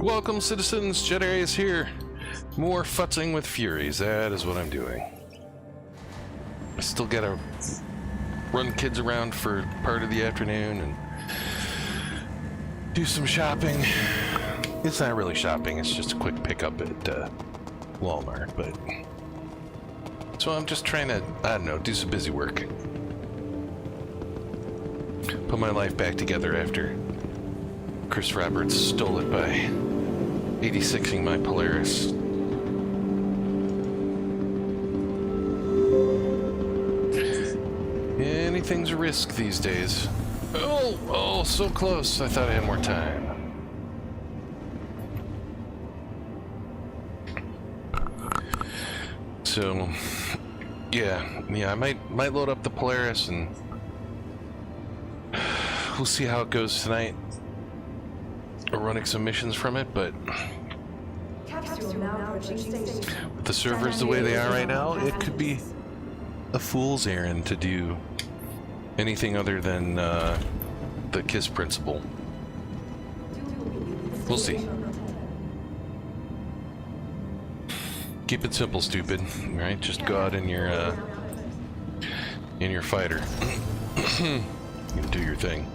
Welcome, citizens. Jedi is here. More futzing with Furies. That is what I'm doing. I still gotta run kids around for part of the afternoon and do some shopping. It's not really shopping, it's just a quick pickup at Walmart, but... So I'm just trying to, I don't know, do some busy work. Put my life back together after Chris Roberts stole it by 86ing my Polaris. Anything's a risk these days. Oh, so close. I thought I had more time. So, yeah, I might load up the Polaris and we'll see how it goes tonight. We're running some missions from it, but with the servers the way they are right now, it could be a fool's errand to do anything other than the KISS principle. We'll see. Keep it simple, stupid. Right? Just go out in your fighter and do your thing.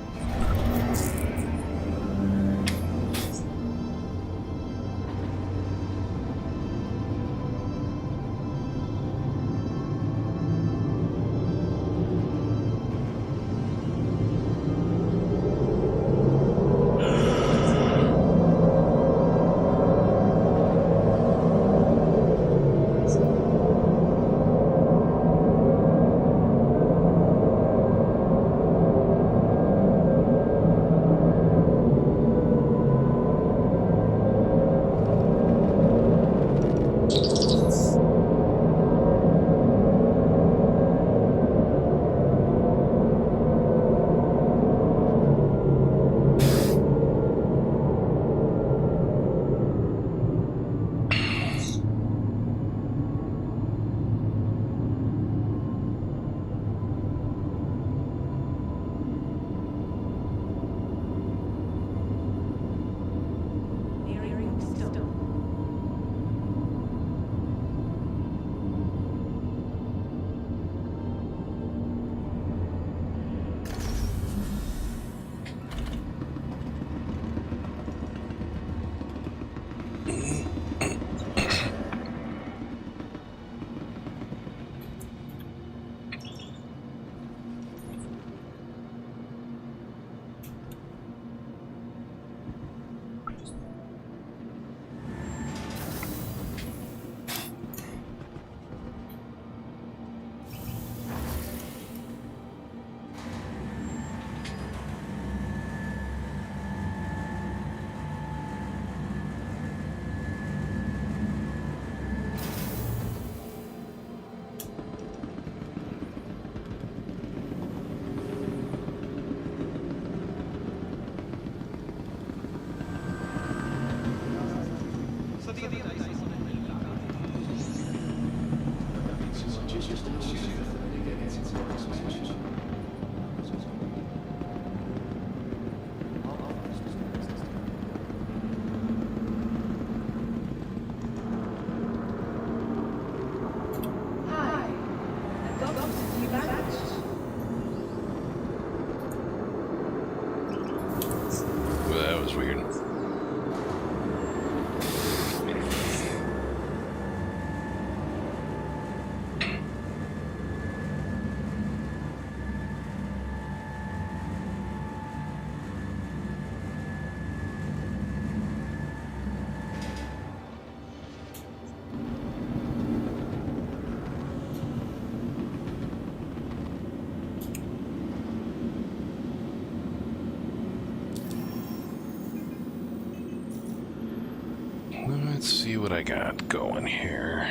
Let's see what I got going here.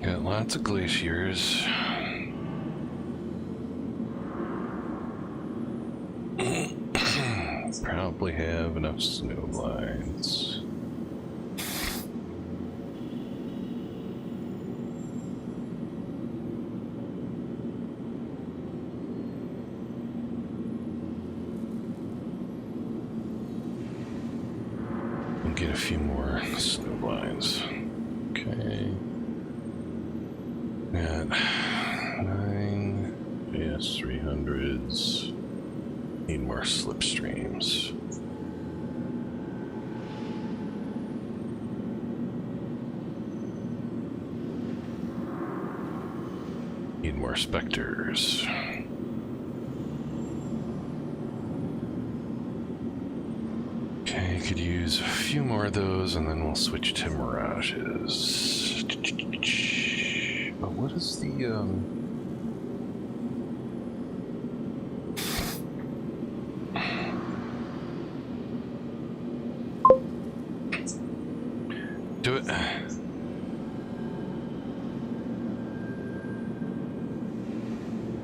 Got lots of glaciers. probably have enough snow blinds. We'll get a few more snow blinds. Okay. Got 9 AS300s. Need more slipstreams. Need more specters. Okay, could use a few more of those, and then we'll switch to mirages. But what is the do it?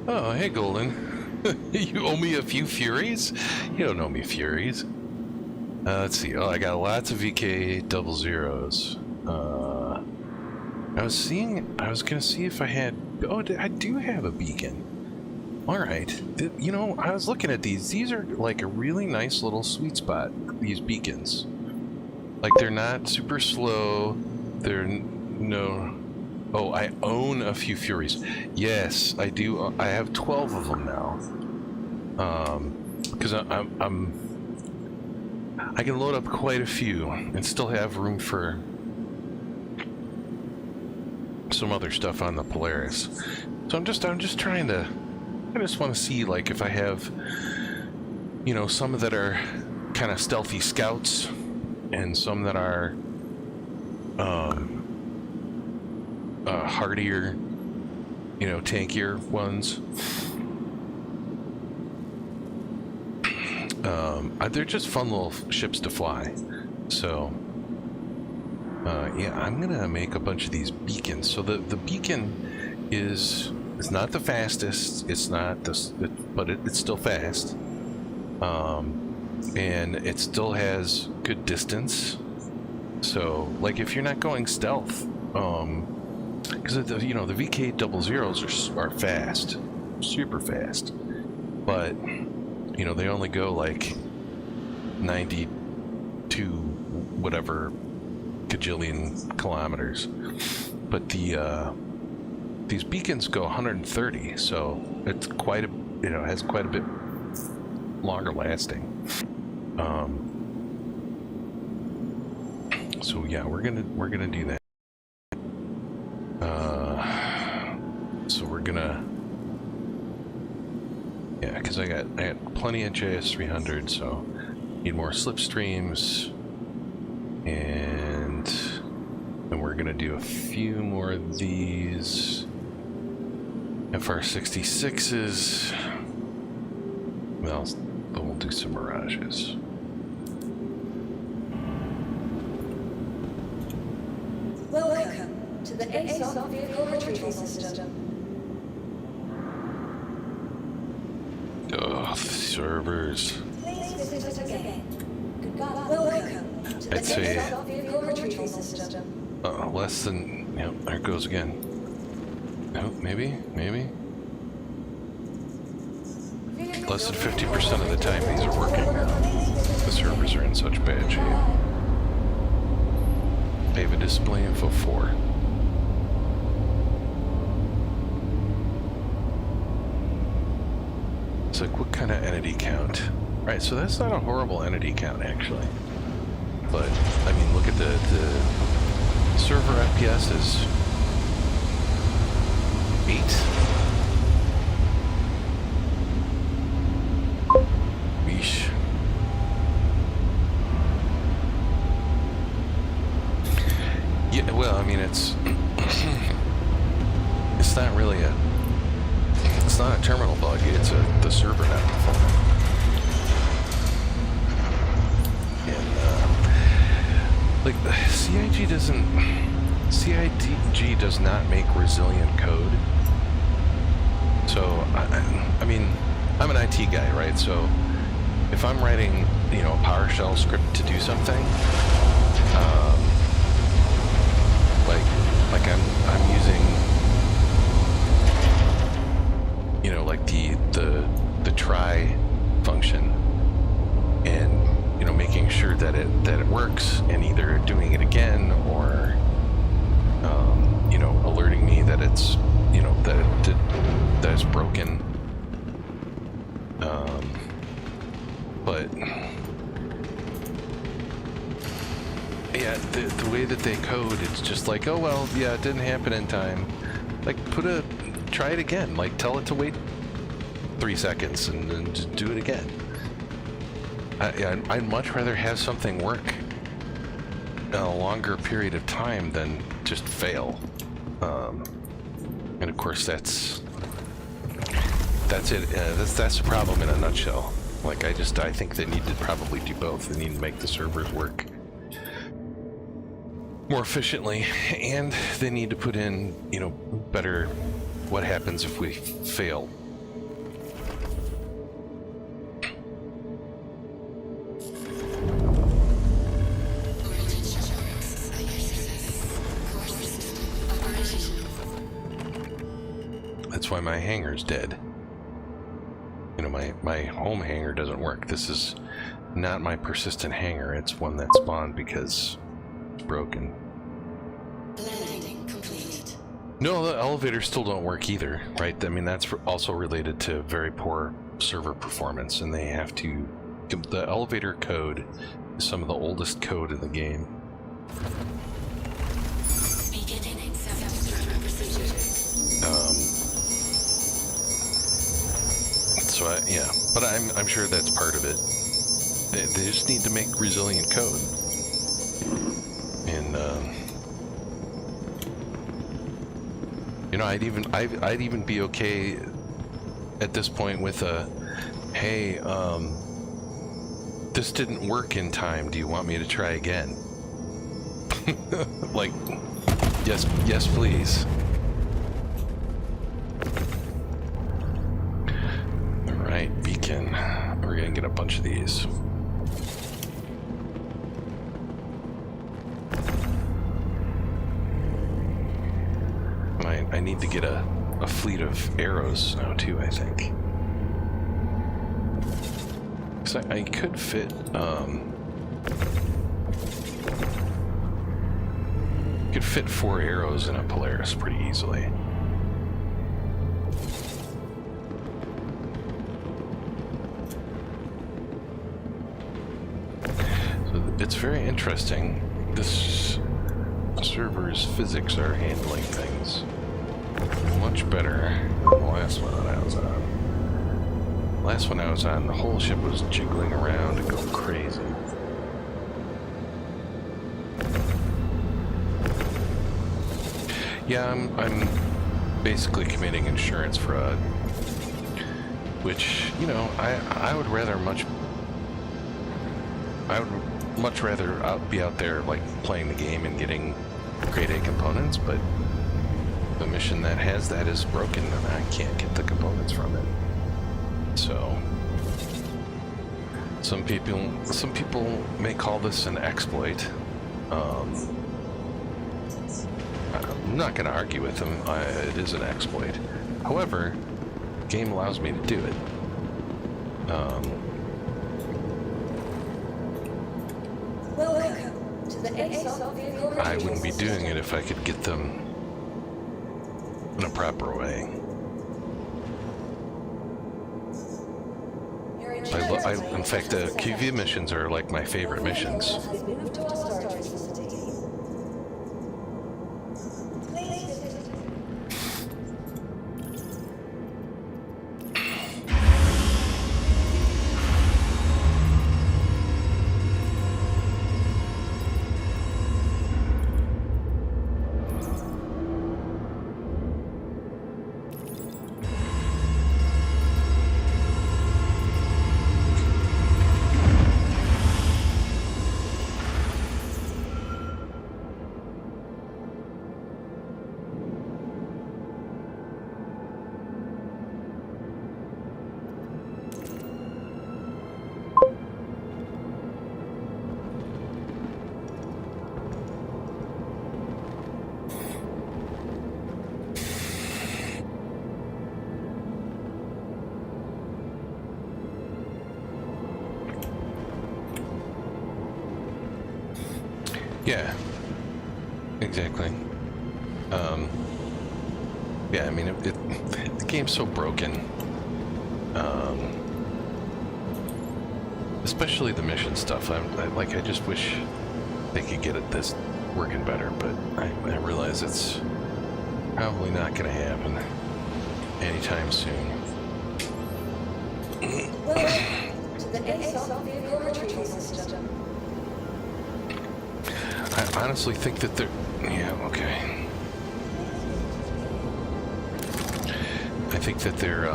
Oh, hey, Golden. You owe me a few Furies? You don't owe me Furies. Let's see. Oh, I got lots of VK 00s. I was gonna see if I had. Oh, I do have a beacon. Alright. You know, I was looking at these. These are like a really nice little sweet spot, these beacons. Like, they're not super slow. They're no. Oh, I own a few Furies. Yes, I do. I have 12 of them now. Because I can load up quite a few and still have room for some other stuff on the Polaris. So I'm just trying to. I just want to see, like, if I have, you know, some that are kind of stealthy scouts and some that are hardier, you know, tankier ones. They're just fun little ships to fly. So yeah, I'm gonna make a bunch of these beacons. So the beacon is not the fastest. It's not this, but it's still fast. And it still has good distance. So, like, if you're not going stealth, because you know, the VK 00s are fast, super fast, but you know, they only go like 92 whatever gajillion kilometers, but these beacons go 130, so it's quite a, you know, has quite a bit longer lasting. So yeah, we're gonna do that. So we're gonna, yeah, because I got plenty of JS300, so need more slipstreams, and then we're gonna do a few more of these FR66s. Well, then we'll do some mirages. Welcome to the ASOC vehicle retrieval system. Ugh, servers. Please visit us again. Goodbye. Welcome to the ASOC vehicle retrieval system. Less than, yep, there it goes again. No, maybe? Less than 50% of the time these are working. The servers are in such bad shape. I have a display info 4. It's like, what kind of entity count? Right, so that's not a horrible entity count, actually. But, I mean, look at the server FPS is 8. Yeesh. Yeah, well, I mean, it's it's not really it's not a terminal bug. It's the server not performing. And like, CIG does not make resilient code. So I mean, I'm an IT guy, right? So if I'm writing you know, a PowerShell script to do something. Like I'm using, you know, like the try function, and you know, making sure that it works, and either doing it again or you know, alerting me that it's, you know, that it's broken. But yeah, the way that they code, it's just like, oh well, yeah, it didn't happen in time. Like, try it again. Like, tell it to wait 3 seconds and just do it again. I'd much rather have something work in a longer period of time than just fail. And of course, that's it. That's the problem in a nutshell. Like, I think they need to probably do both. They need to make the servers work more efficiently, and they need to put in, you know, better what happens if we fail. That's why my hangar's dead. You know, my home hangar doesn't work. This is not my persistent hangar. It's one that spawned because it's broken. Landing completed. No, the elevators still don't work either, right? I mean, that's also related to very poor server performance, and they have to... The elevator code is some of the oldest code in the game. Beginning self-destruct procedure. So yeah, but I'm sure that's part of it. They just need to make resilient code, and you know, I'd even be okay at this point with a, hey, this didn't work in time. Do you want me to try again? Like, yes, please. Beacon. We're gonna get a bunch of these. I need to get a fleet of arrows now too, I think. So I could fit could fit 4 arrows in a Polaris pretty easily. It's very interesting. This server's physics are handling things much better than the last one that I was on. Last one I was on, the whole ship was jiggling around and going crazy. Yeah, I'm basically committing insurance fraud, which, you know, I would much rather be out there, like, playing the game and getting grade A components, but the mission that has that is broken and I can't get the components from it. So some people may call this an exploit. I'm not going to argue with them. It is an exploit. However, the game allows me to do it. I wouldn't be doing it if I could get them in a proper way. In fact, the QV missions are like my favorite missions. Yeah, exactly. Yeah, I mean, the game's so broken. Especially the mission stuff. I just wish they could get this working better, but I realize it's probably not going to happen anytime soon. Welcome to the ASMBL vehicle retrieval system. I honestly think that they're... Yeah, okay. I think that they're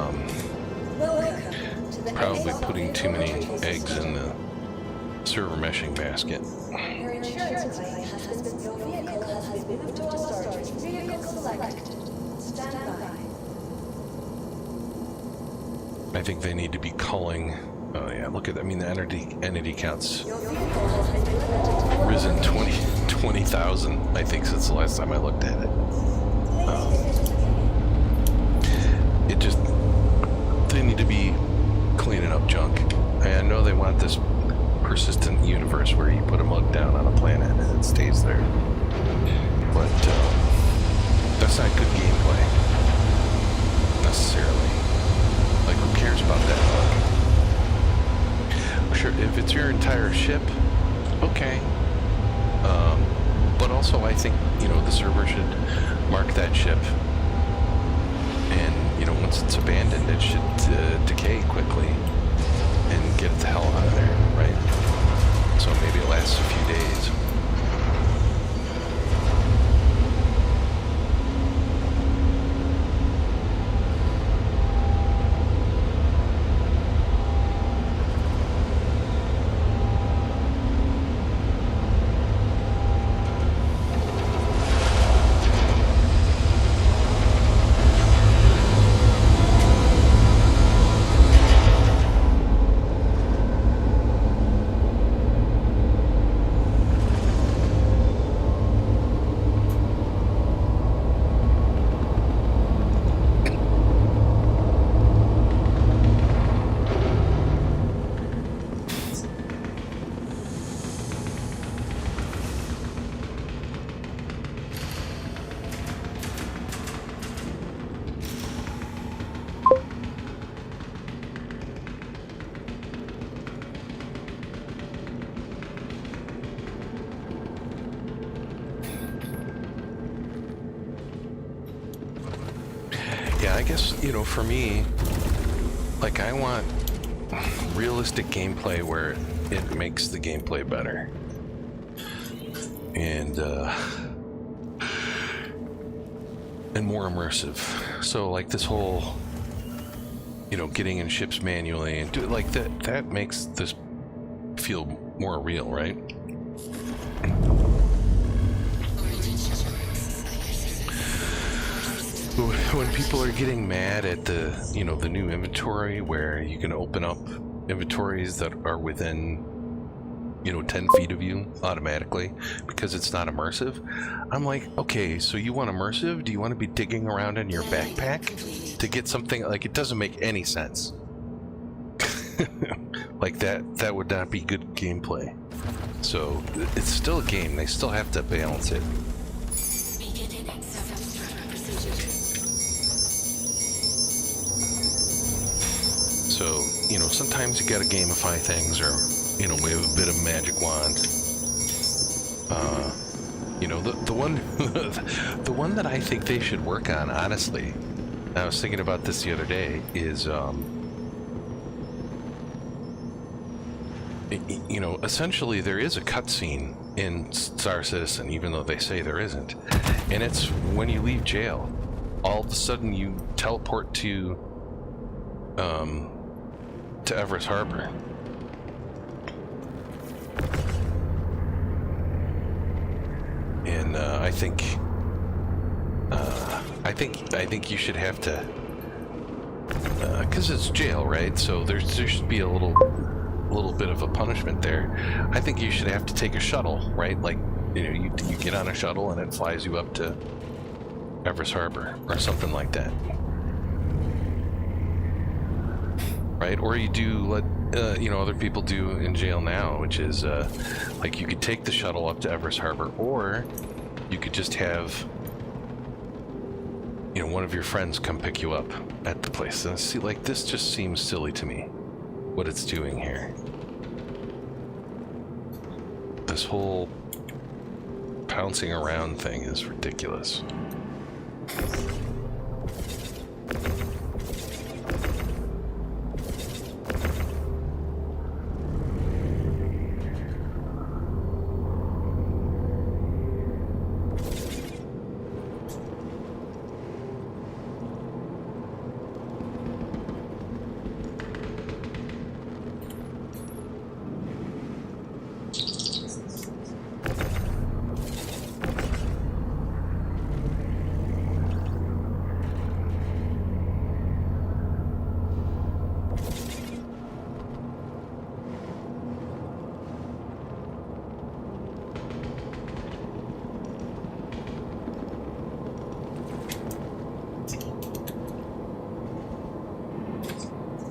probably putting too many eggs in the server meshing basket. Your insurance claim has been... Your vehicle has been moved to our storage. Vehicle selected. Stand by. I think they need to be culling... Oh yeah, look at... I mean, the entity counts Your vehicle has been delivered to... risen 20,000, I think, since the last time I looked at it. It just... They need to be cleaning up junk. I know they want this persistent universe where you put a mug down on a planet and it stays there. But that's not good gameplay. Necessarily. Like, who cares about that mug? Sure, if it's your entire ship, okay. But also I think, you know, the server should mark that ship, and, you know, once it's abandoned, it should decay quickly and get it the hell out of there, right? So maybe it lasts a few days. Yeah, I guess, you know, for me, like, I want realistic gameplay where it makes the gameplay better. And more immersive. So, like, this whole, you know, getting in ships manually and do like that makes this feel more real, right? When people are getting mad at the, you know, the new inventory where you can open up inventories that are within, you know, 10 feet of you automatically because it's not immersive, I'm like, okay, so you want immersive? Do you want to be digging around in your backpack to get something? Like, it doesn't make any sense. Like, that would not be good gameplay. So it's still a game. They still have to balance it. So, you know, sometimes you gotta gamify things, or, you know, wave a bit of magic wand. You know, the one the one that I think they should work on, honestly, I was thinking about this the other day, is you know, essentially there is a cutscene in Star Citizen, even though they say there isn't, and it's when you leave jail, all of a sudden you teleport to Everest Harbor. And I think you should have to, because it's jail, right? So there should be a little bit of a punishment there. I think you should have to take a shuttle, right? Like, you know, you get on a shuttle and it flies you up to Everest Harbor or something like that. right? Or you do what you know, other people do in jail now, which is like you could take the shuttle up to Everest Harbor, or you could just have, you know, one of your friends come pick you up at the place. And see, like, this just seems silly to me, what it's doing here. This whole pouncing around thing is ridiculous.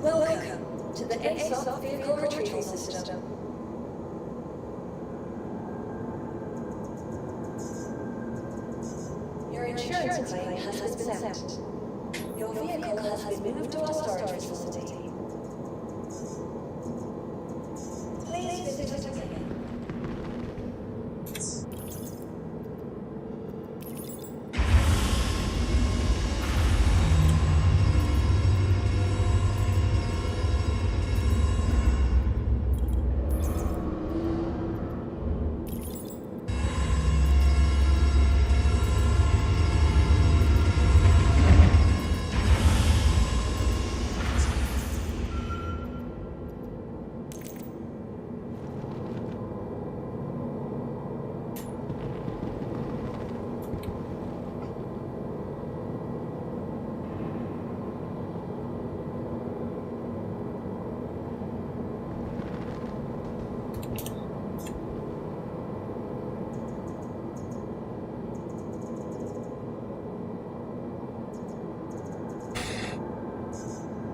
Welcome to the ASOP Vehicle Retrieval System. Your insurance claim has been sent. Your vehicle has been moved to our storage facility. Please visit us again.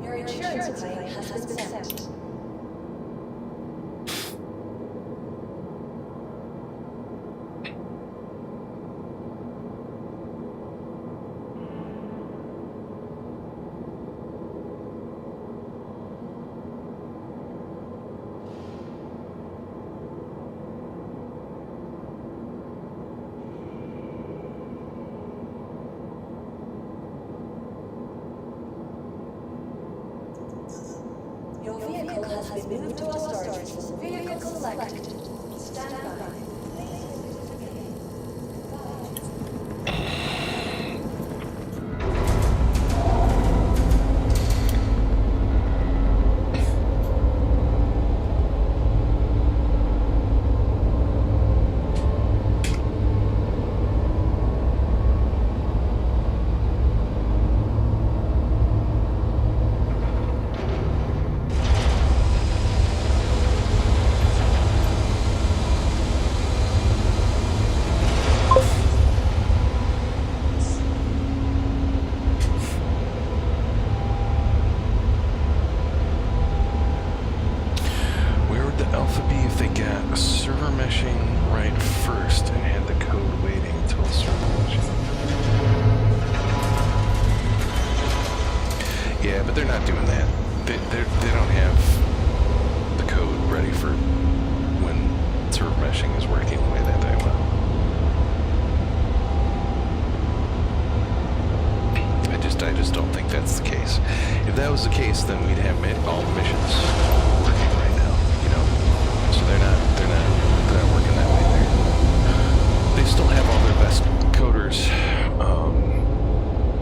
Your insurance claim has been sent. Your vehicle has been moved to our storage facility. Vehicle selected. Stand by. Yeah, but they're not doing that. They don't have the code ready for when server meshing is working the way that they want. I just don't think that's the case. If that was the case, then we'd have all the missions working right now, you know. So they're not working that way there. They still have all their best coders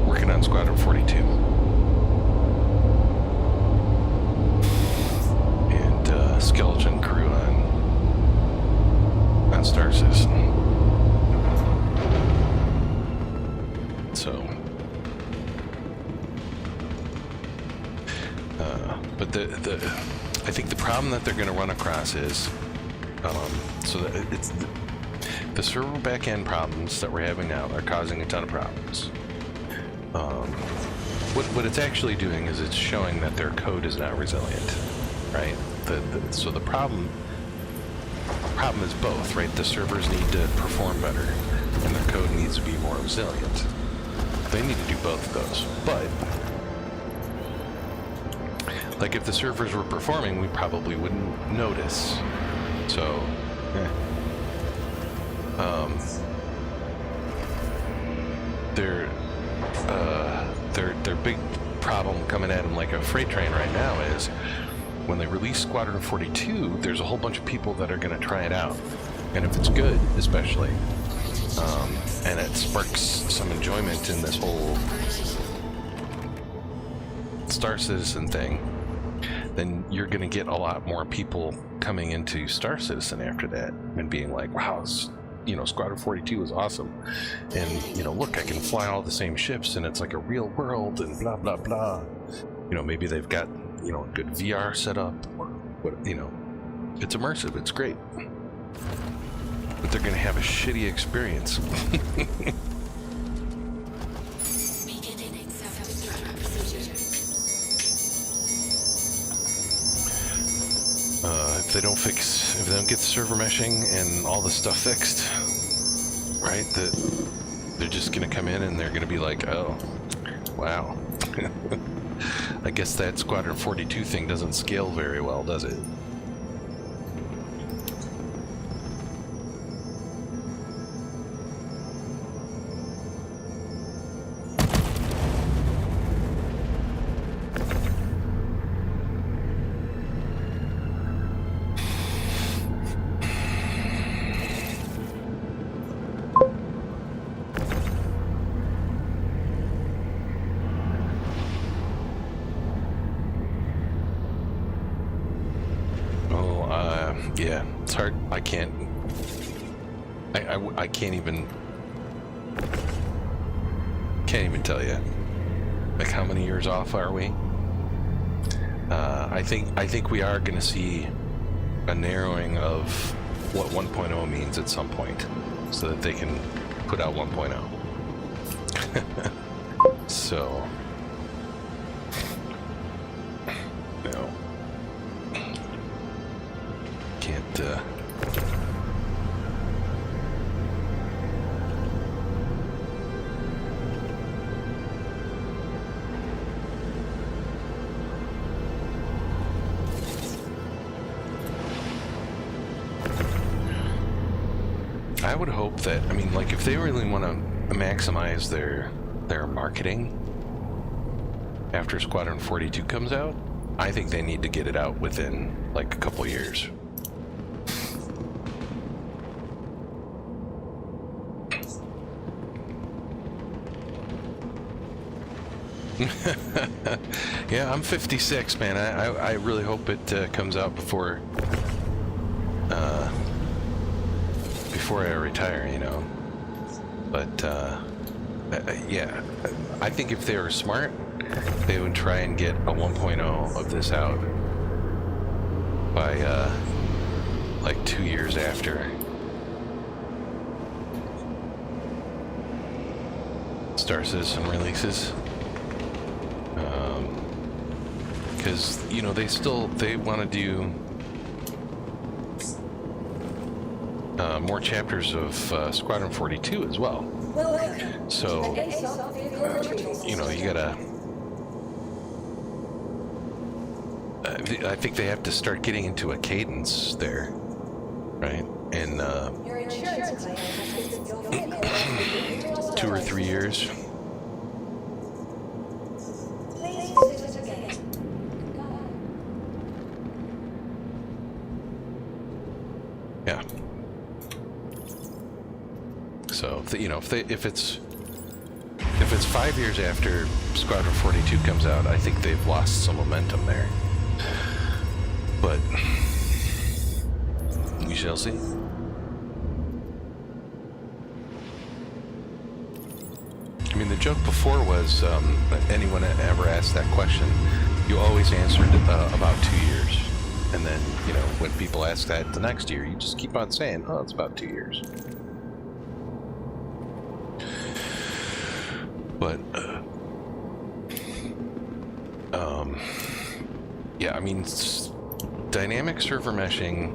working on Squadron 42. And skeleton crew on Star Citizen. So but I think the problem that they're going to run across is so that it's the server backend problems that we're having now are causing a ton of problems. what it's actually doing is it's showing that their code is not resilient, right? So the problem is both, right? The servers need to perform better, and their code needs to be more resilient. They need to do both of those, but like if the servers were performing, we probably wouldn't notice. So, their big problem coming at them like a freight train right now is when they release Squadron 42, there's a whole bunch of people that are going to try it out, and if it's good, especially, and it sparks some enjoyment in this whole Star Citizen thing, then you're going to get a lot more people coming into Star Citizen after that and being like, wow, Squadron 42 is awesome, and look, I can fly all the same ships, and it's like a real world, and blah blah blah. Maybe they've got a good VR setup, or what, it's immersive, it's great, but they're gonna have a shitty experience. If they don't get the server meshing and all the stuff fixed, right, they're just gonna come in and they're gonna be like, oh, wow. I guess that Squadron 42 thing doesn't scale very well, does it? Yeah, it's hard. I can't even tell you. Like, how many years off are we? I think we are going to see a narrowing of what 1.0 means at some point, so that they can put out 1.0. So, no. Can't, I would hope that, I mean, like, if they really want to maximize their marketing after Squadron 42 comes out, I think they need to get it out within, like, a couple years. Yeah, I'm 56, man. I really hope it comes out before I retire, you know. But yeah, I think if they were smart, they would try and get a 1.0 of this out by like 2 years after Star Citizen releases. Because, you know, they want to do more chapters of Squadron 42 as well. So, you know, you gotta... I think they have to start getting into a cadence there, right? And 2 or 3 years. Yeah. So, you know, if it's 5 years after Squadron 42 comes out, I think they've lost some momentum there. But we shall see. I mean, the joke before was, anyone ever asked that question, you always answered about 2 years. And then, you know, when people ask that the next year, you just keep on saying, oh, it's about 2 years. But Yeah, I mean, dynamic server meshing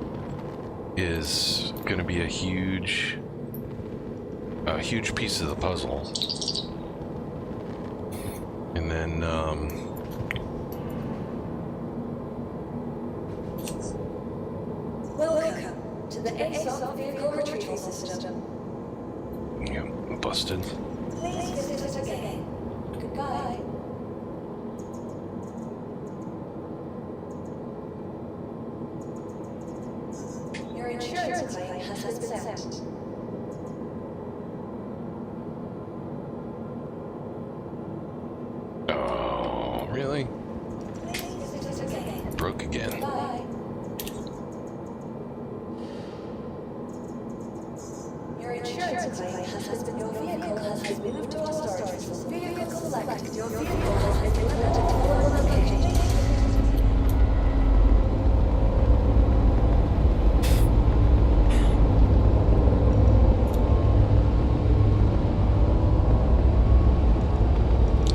is going to be a huge piece of the puzzle. And then, Welcome to the ASOC vehicle retrieval system. yeah, busted. Please visit us again. Goodbye. Your insurance claim has been sent. Oh, really? Please visit us again. Broke again. Goodbye. Your insurance claim has been. Your vehicle has been moved to our storage facility. Vehicle select. Your vehicle has been delivered to the following location.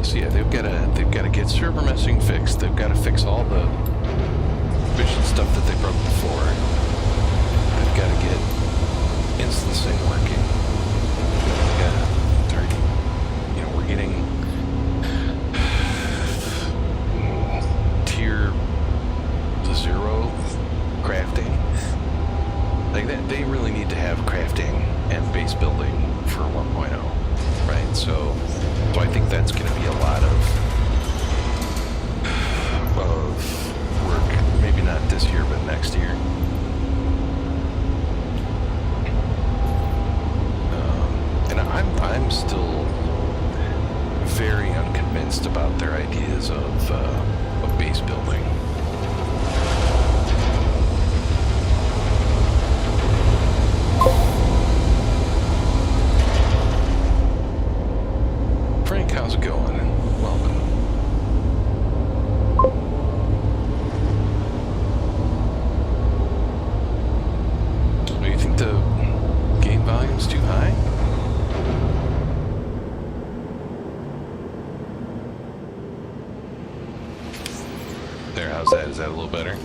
So yeah, they've got to get server meshing fixed. They've got to fix all the vision stuff that they broke before. They've got to get instancing working. We've got to start, we're getting tier 0 crafting. Like that, they really need to have crafting and base building for 1.0, right? So I think that's going to be a lot of work. Maybe not this year, but next year. And I'm still very unconvinced about their ideas of base building. Frank, how's it going? Welcome. Do you think the game volume's too high? There, how's that? Is that a little better?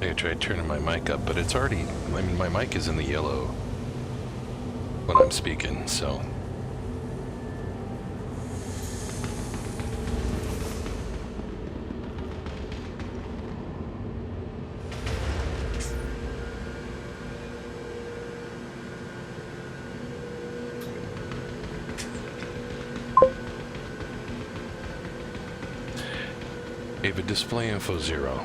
I tried turning my mic up, but it's already, I mean, my mic is in the yellow when I'm speaking, so. David, display info 0.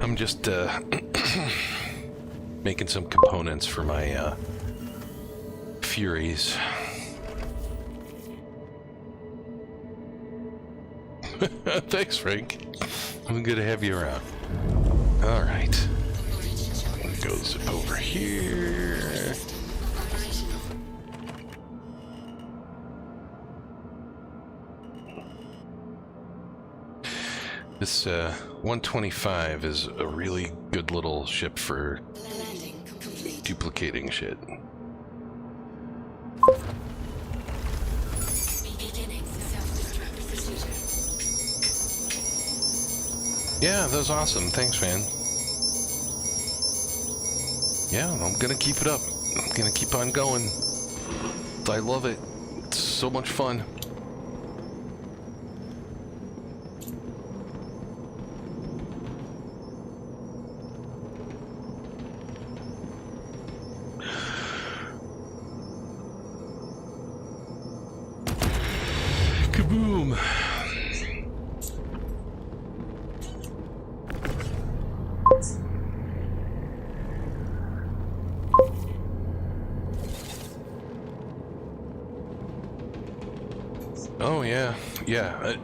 I'm just making some components for my Furies. Thanks, Frank. I'm good to have you around. All right. It goes over here. This 125 is a really good little ship for duplicating shit. Yeah, that was awesome. Thanks, man. Yeah, I'm gonna keep it up. I'm gonna keep on going. I love it. It's so much fun. Kaboom! Oh yeah, yeah.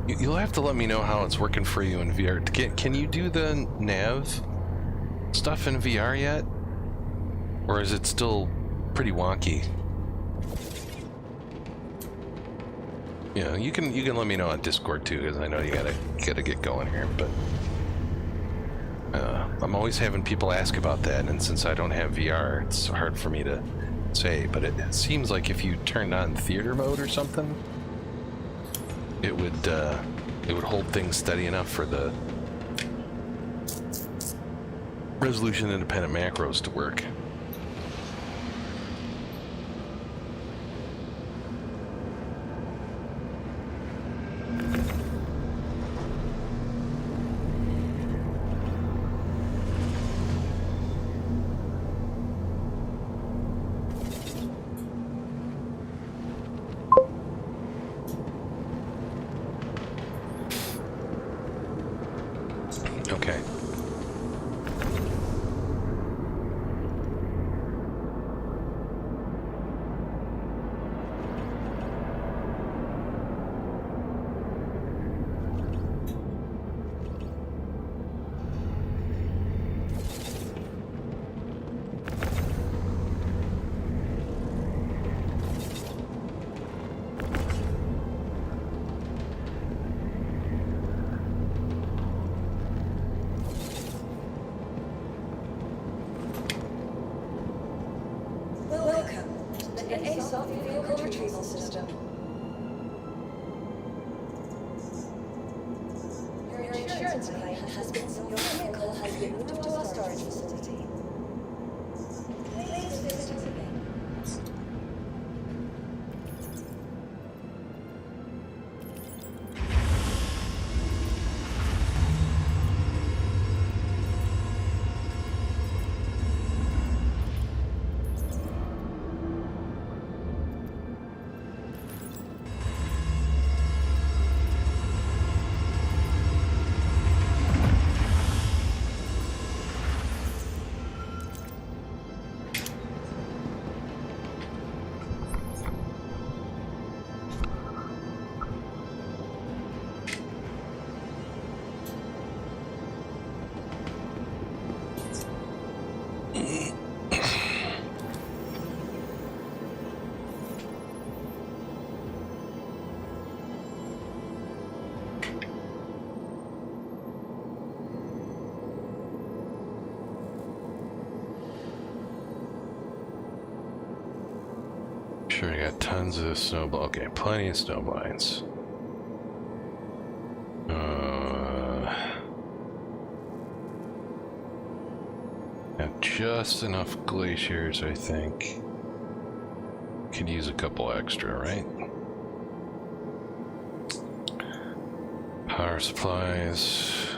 You'll have to let me know how it's working for you in VR. Can you do the nav stuff in VR yet? Or is it still pretty wonky? Yeah, you can let me know on Discord too, because I know you gotta get going here. But I'm always having people ask about that, and since I don't have VR, it's hard for me to say. But it seems like if you turned on theater mode or something, it would hold things steady enough for the resolution independent macros to work. Okay. Welcome to the ASOP vehicle retrieval system. Your insurance claim has been your vehicle has been moved to our storage facility. Please visit us again. Sure, I got tons of snowball. Okay, plenty of snowblinds. Got just enough glaciers, I think. Could use a couple extra, right? Power supplies.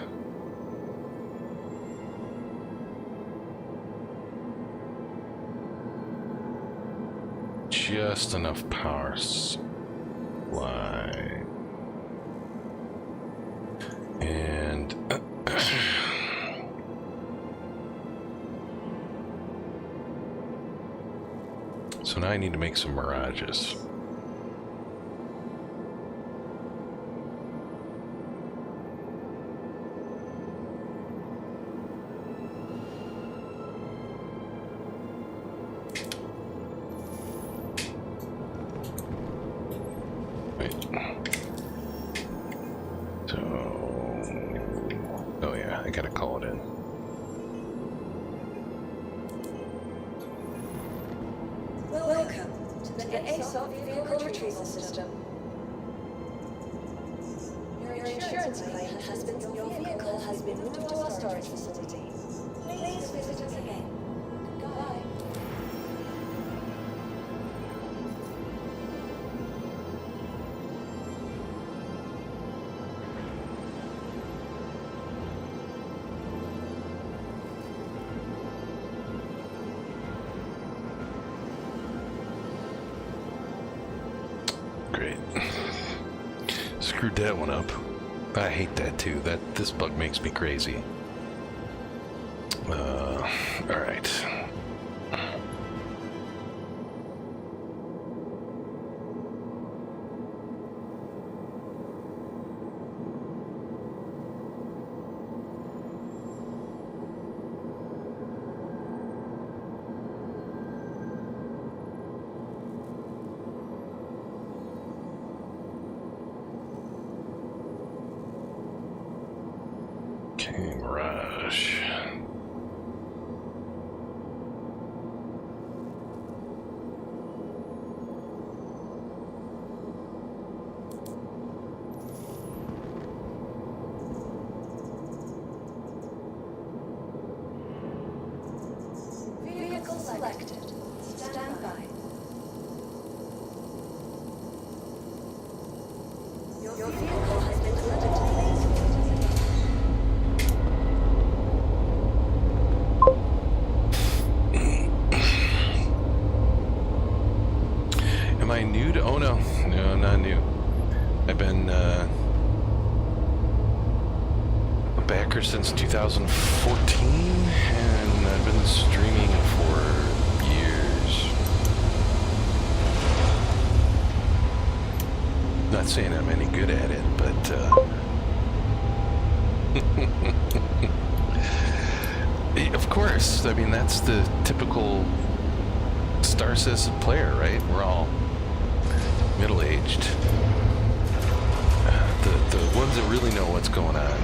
Just enough power supply. And so now I need to make some mirages. Great. Screwed that one up. I hate that too. This bug makes me crazy. All right. Okay, Mirage. Vehicle selected. Stand by. Your vehicle has been delivered to the base. Am I new to? Oh no, no, I'm not new. I've been a backer since 2014, and I've been streaming for years. Not saying I'm any good at it, but of course. I mean, that's the typical Star Citizen player, right? We're all middle-aged. The ones that really know what's going on,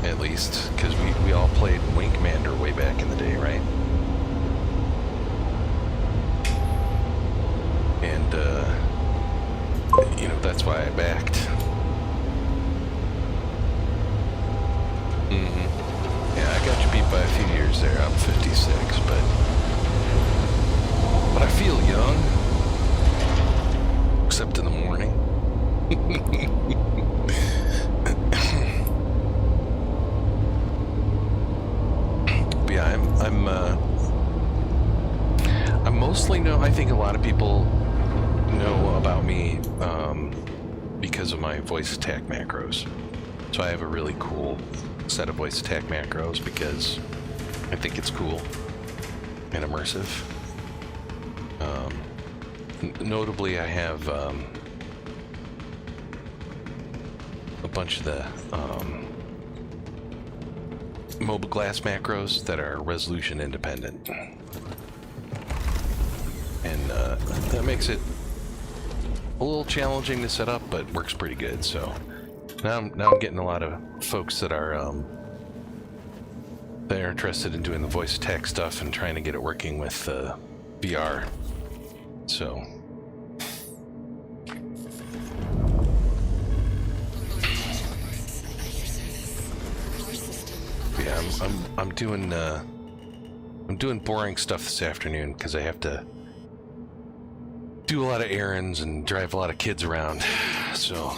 at least, because we all played Wing Commander way back in the day, right? And you know, that's why I backed. Yeah, I got you beat by a few years there. I'm 56, but I feel young, except in the morning. But yeah, I'm mostly know. I think a lot of people know about me because of my voice attack macros. So I have a really cool set of voice attack macros because I think it's cool and immersive. Notably, I have a bunch of the mobile glass macros that are resolution independent, and that makes it a little challenging to set up, but works pretty good. So now I'm getting a lot of folks that are they're interested in doing the voice attack stuff and trying to get it working with VR. So yeah, I'm doing boring stuff this afternoon because I have to do a lot of errands and drive a lot of kids around. So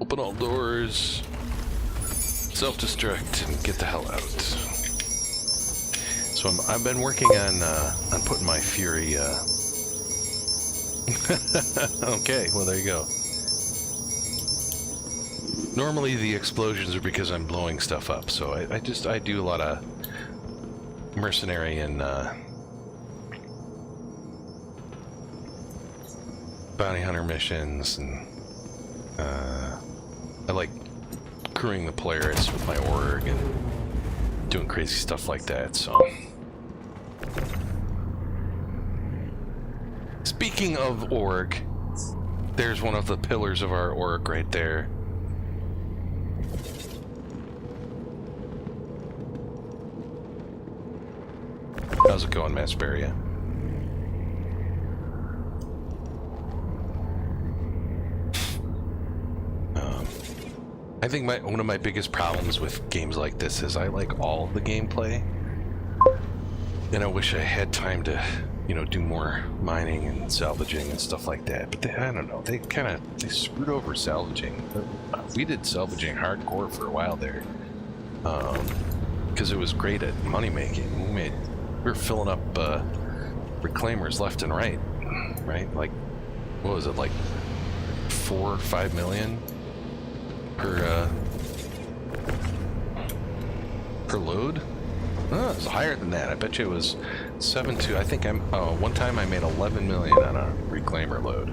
open all doors, self-destruct, and get the hell out. So I've been working on putting my Fury. Okay, well there you go. Normally the explosions are because I'm blowing stuff up, so I do a lot of mercenary and bounty hunter missions, and I like crewing the Polaris with my org and doing crazy stuff like that. So speaking of org, there's one of the pillars of our org right there. How's it going, Masperia? I think one of my biggest problems with games like this is I like all the gameplay, and I wish I had time to, you know, do more mining and salvaging and stuff like that. But I don't know, they screwed over salvaging. We did salvaging hardcore for a while there, because it was great at money making. We were filling up reclaimers left and right, Like, what was it, like 4 or 5 million per load? Oh, it was higher than that. I bet you it was 7.2. I think one time I made 11 million on a reclaimer load.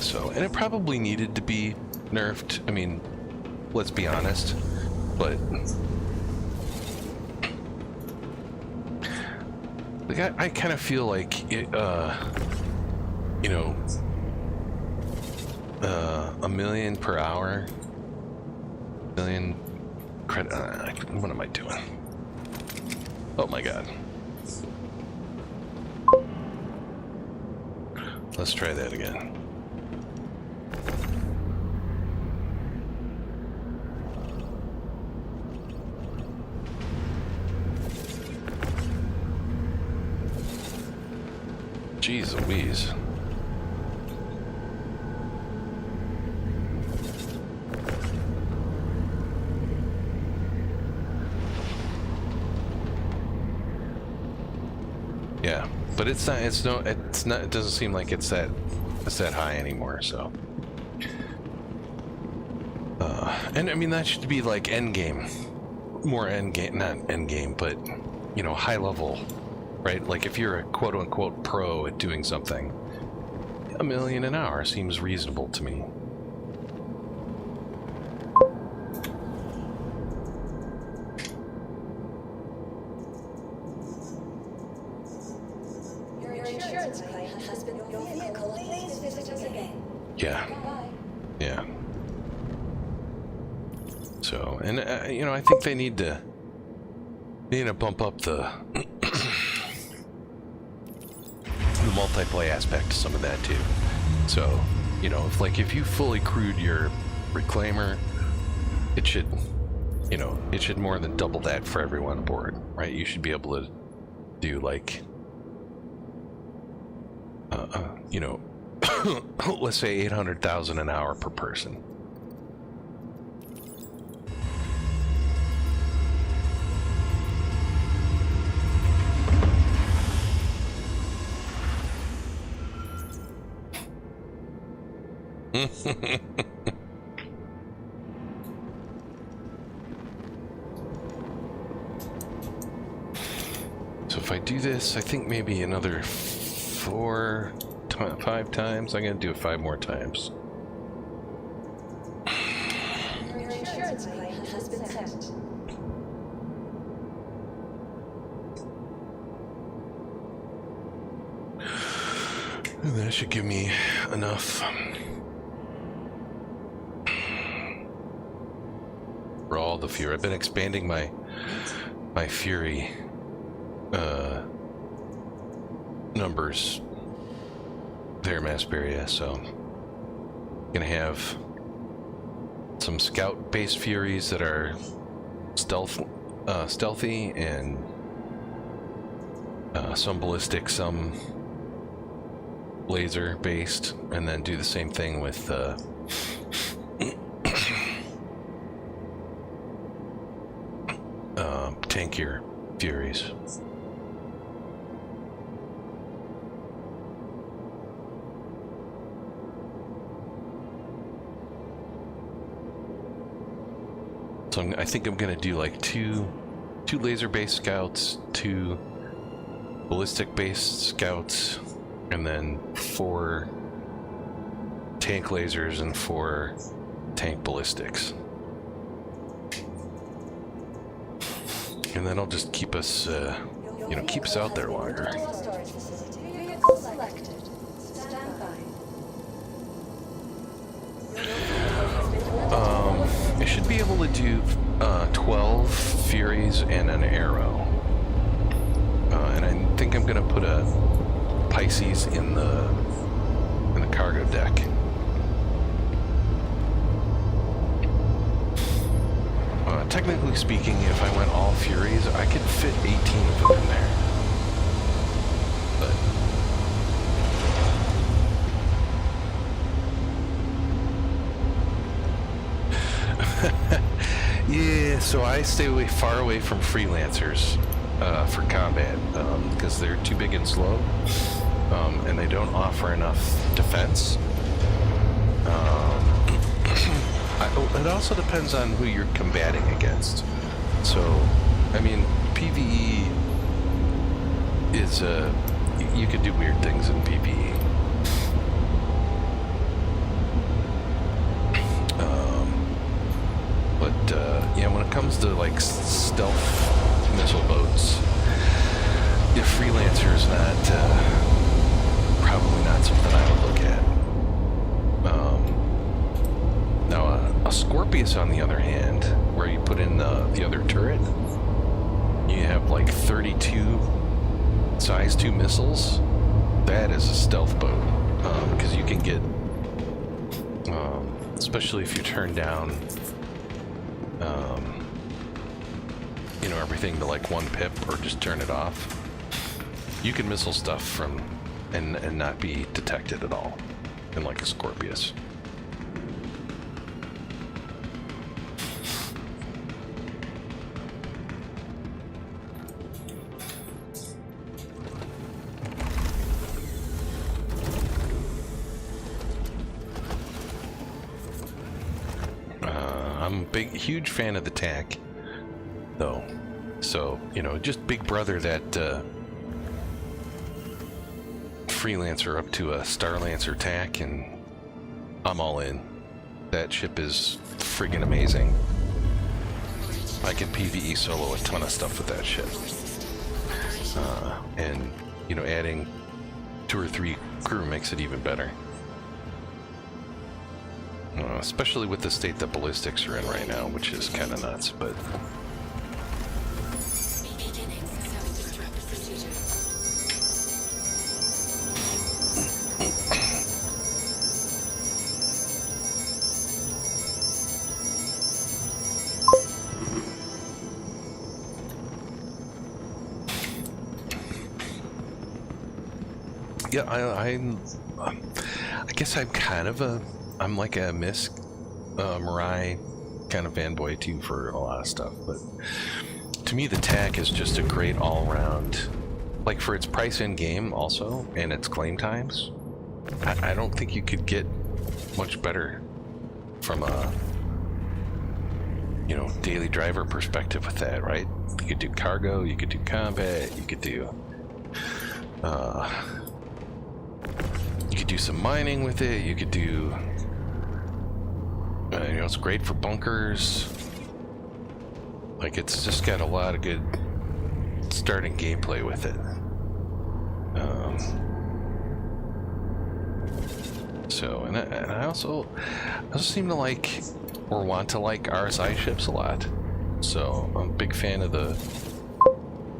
So, and it probably needed to be nerfed. I mean, let's be honest, but like I kind of feel like it, you know, million per hour. Million credit. What am I doing? Oh my god. Let's try that again. Jeez Louise. Yeah, but it doesn't seem like it's that high anymore, so. And I mean, that should be like endgame. More endgame, not endgame, but, you know, high level. Right? Like if you're a quote-unquote pro at doing something, $1 million an hour seems reasonable to me. Your insurance claim has been your vehicle. Please visit us again. Yeah. Bye. Yeah. So, and you know, I think they need to bump up the multiplay aspect to some of that too. So, you know, if you fully crewed your reclaimer, it should, you know, it should more than double that for everyone aboard, right? You should be able to do like, you know, let's say 800,000 an hour per person. So if I do this, I think maybe another 5 times. I'm gonna do it 5 more times. Your insurance claim has been sent. That should give me enough. For all the Fury. I've been expanding my Fury numbers there, Masperia, so I'm gonna have some scout-based Furies that are stealthy, and some ballistic, some laser-based, and then do the same thing with tankier Furies. So I think I'm gonna do like two laser-based scouts, 2 ballistic-based scouts, and then 4 tank lasers and 4 tank ballistics. And that'll just keep us, you know, keep us out there longer. Vehicle selected. Stand by. I should be able to do 12 Furies and an arrow. And I think I'm gonna put a Pisces in the cargo deck. Technically speaking, if I went all Furies, I could fit 18 of them in there. But yeah, so I stay far away from freelancers for combat because they're too big and slow, and they don't offer enough defense. It also depends on who you're combating against. So, I mean, PvE is you could do weird things in PvE. Yeah, when it comes to like stealth missile boats, if freelancer is not probably not something I would look at. Scorpius, on the other hand, where you put in the other turret, you have like 32 size 2 missiles. That is a stealth boat, because you can get, especially if you turn down, you know, everything to like 1 pip or just turn it off. You can missile stuff from and not be detected at all, in like a Scorpius. I'm a huge fan of the TAC, though. So, you know, just Big Brother that Freelancer up to a Starlancer TAC, and I'm all in. That ship is friggin' amazing. I can PvE solo a ton of stuff with that ship. And, you know, adding 2 or 3 crew makes it even better. Especially with the state that ballistics are in right now, which is kind of nuts, but... Yeah, I guess I'm kind of I'm like a Miss Mirai kind of fanboy too for a lot of stuff, but to me the TAC is just a great all-around, like for its price in game also and its claim times. I don't think you could get much better from a, you know, daily driver perspective with that, right? You could do cargo, you could do combat, you could do some mining with it, you could do you know, it's great for bunkers. Like, it's just got a lot of good starting gameplay with it. So, and I also seem to like, or want to like, RSI ships a lot. So, I'm a big fan of the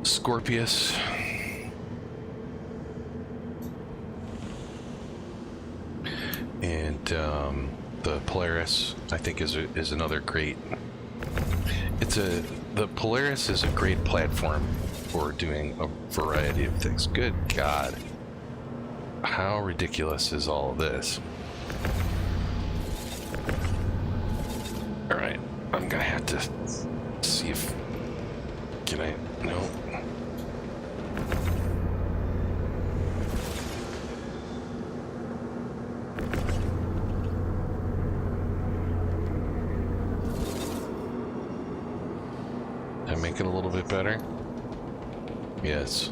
Scorpius. And, the Polaris, I think, is another great. The Polaris is a great platform for doing a variety of things. Good God, how ridiculous is all of this? All right, I'm gonna have to see if no. Make it a little bit better? Yes.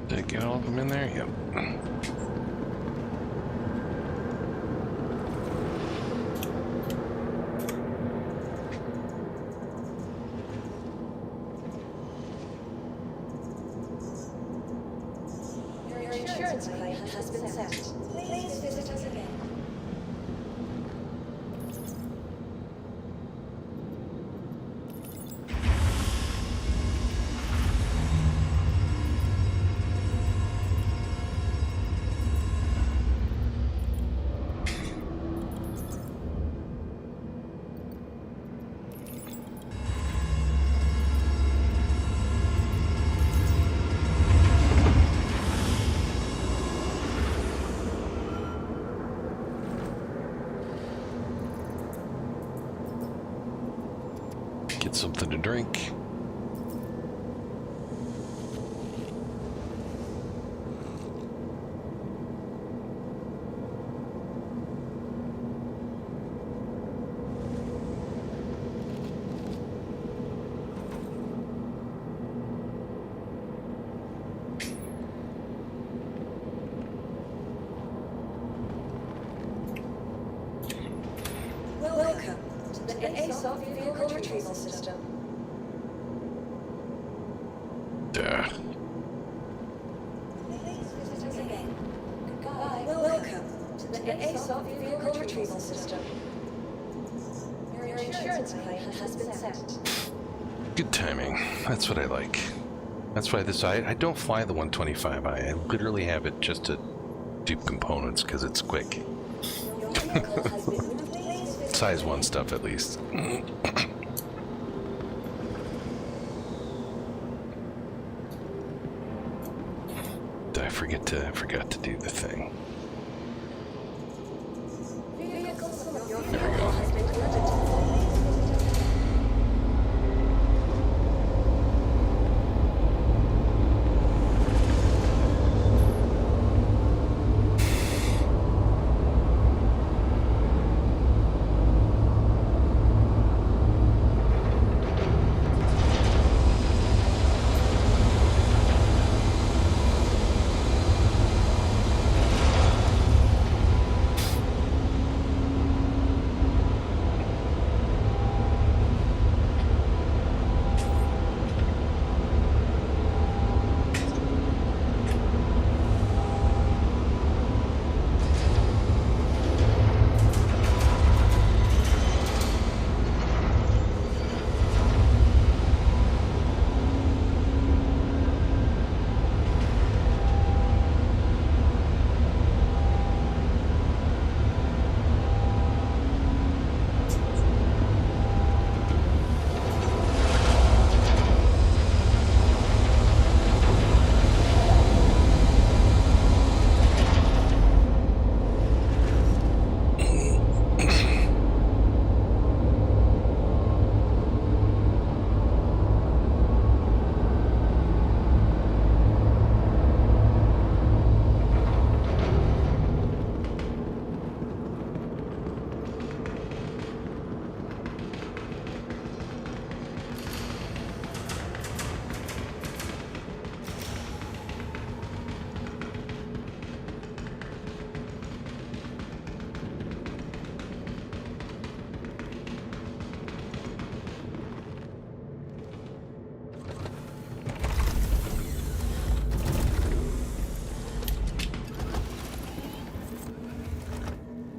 Did I get all of them in there? Yep. Your insurance claim has been sent. Please visit us again. drink. Welcome to the ASOP vehicle retrieval system. Duh. Goodbye. Welcome to the ASOP vehicle retrieval system. Your insurance claim has been sent. Good timing. That's what I like. That's why I don't fly the 125i. I literally have it just to do components because it's quick. Your vehicle has been moved. Size 1 stuff at least. I forgot to do the thing. Your There we vehicle go. has been delivered.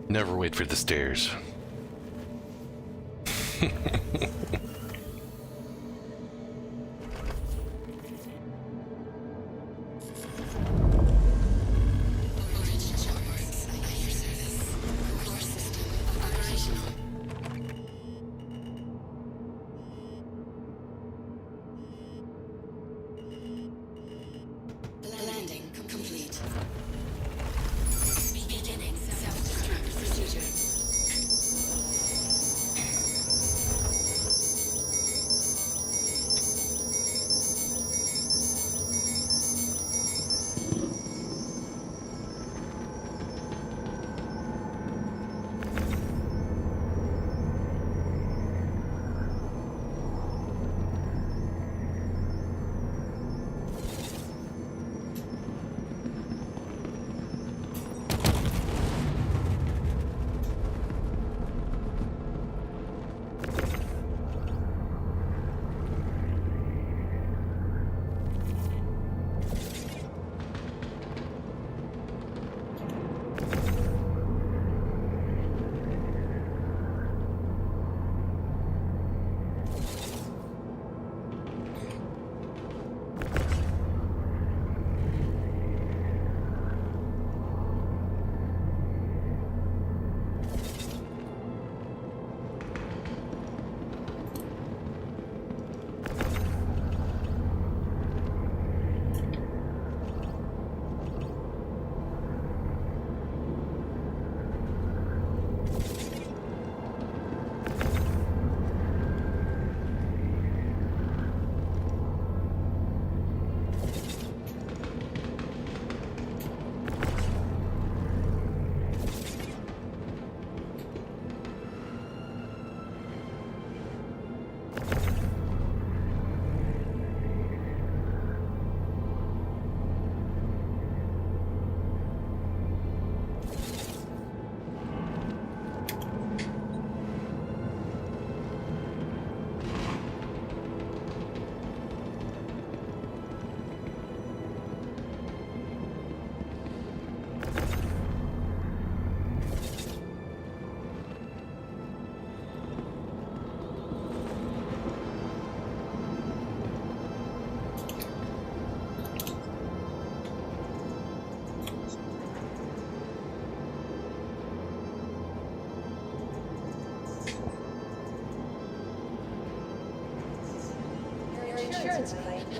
Never wait for the stairs. Landing complete. Beginning self-destruct procedure.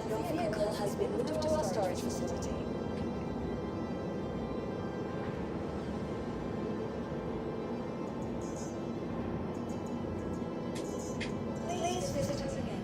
Your vehicle has been moved to a storage facility. Please visit us again.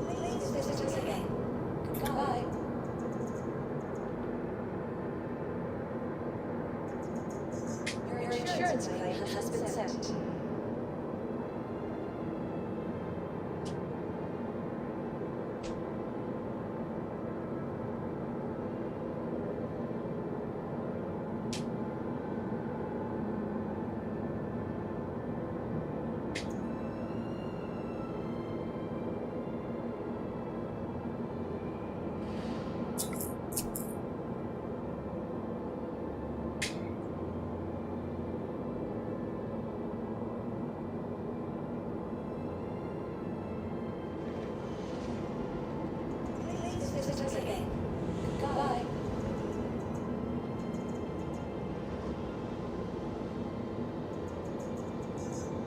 Please visit us again. Goodbye. Your insurance claim has been sent. Please visit us again. Goodbye.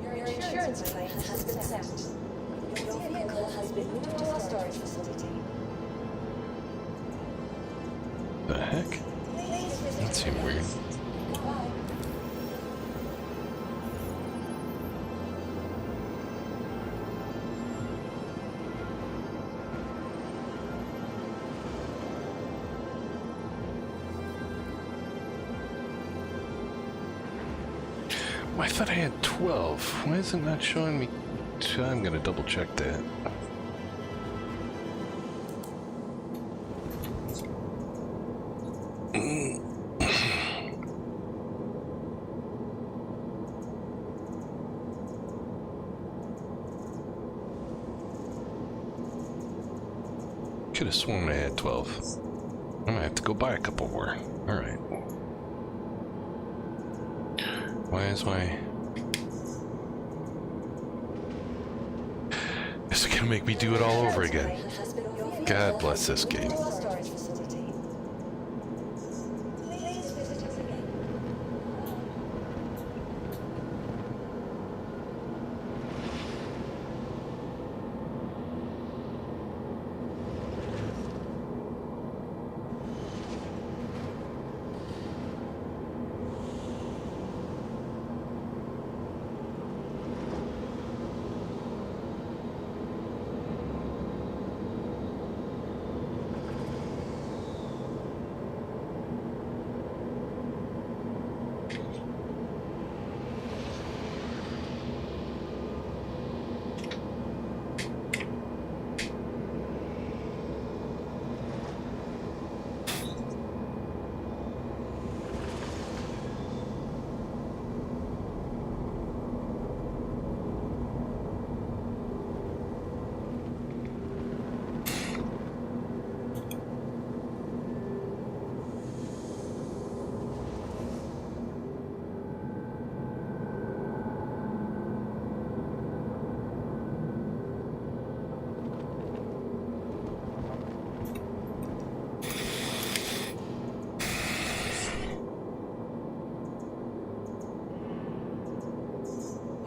Your insurance claim has been sent. Your vehicle has been moved to a storage facility. The heck? Please visit That us seemed again. weird. Goodbye. I thought I had 12. Why is it not showing me? I'm gonna double check that. Could have sworn I had 12. I'm gonna have to go buy a couple more. Alright. Why is my... Is it gonna make me do it all over again? God bless this game. Storage facility. Please visit us again.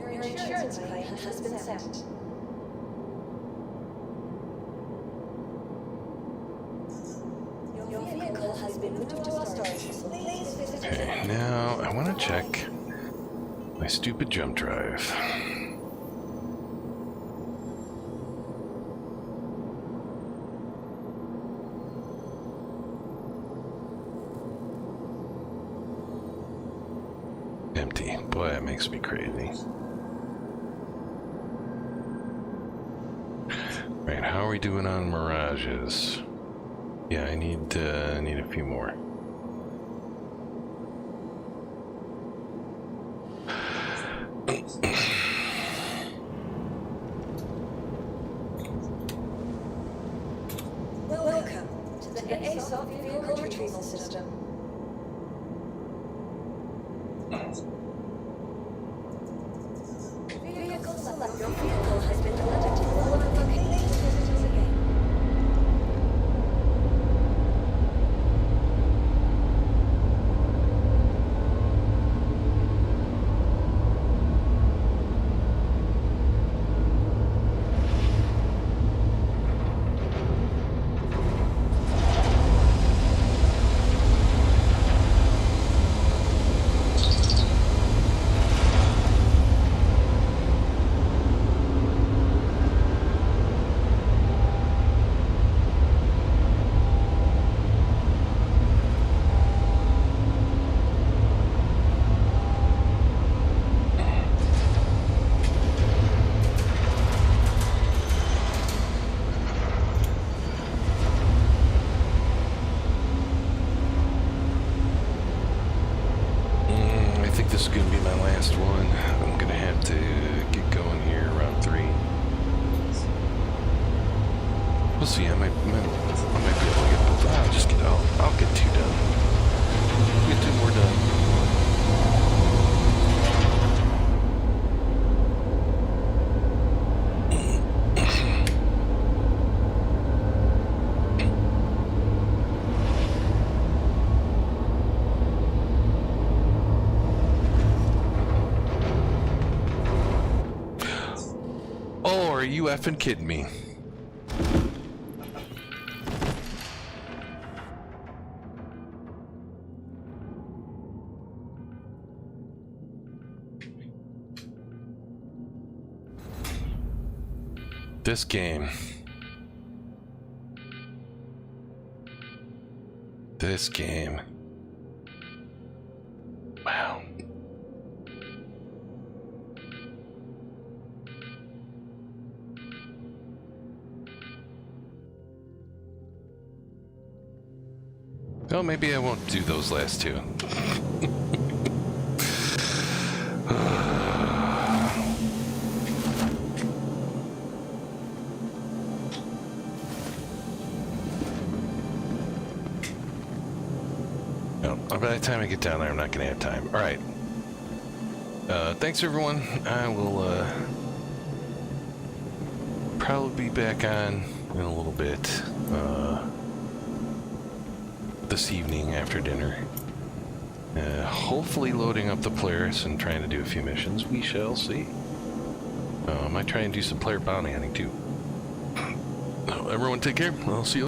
Your insurance claim has been sent. Your vehicle has been moved to a storage facility. Please visit us Okay, again. now I want to check my stupid jump drive. Empty. Boy, that makes me crazy. Right, how are we doing on mirages? Yeah, I need a few more. see. I might be able to get both. I'll just get out. I'll get 2 done. Get 2 more done. Oh, are you effing kidding me? This game. This game. Wow. Oh, maybe I won't do those last 2. No, by the time I get down there, I'm not going to have time. All right. Thanks, everyone. I will probably be back on in a little bit. This evening after dinner. Hopefully loading up the Polaris and trying to do a few missions. We shall see. I might try and do some player bounty hunting too. Everyone take care. I'll see you later.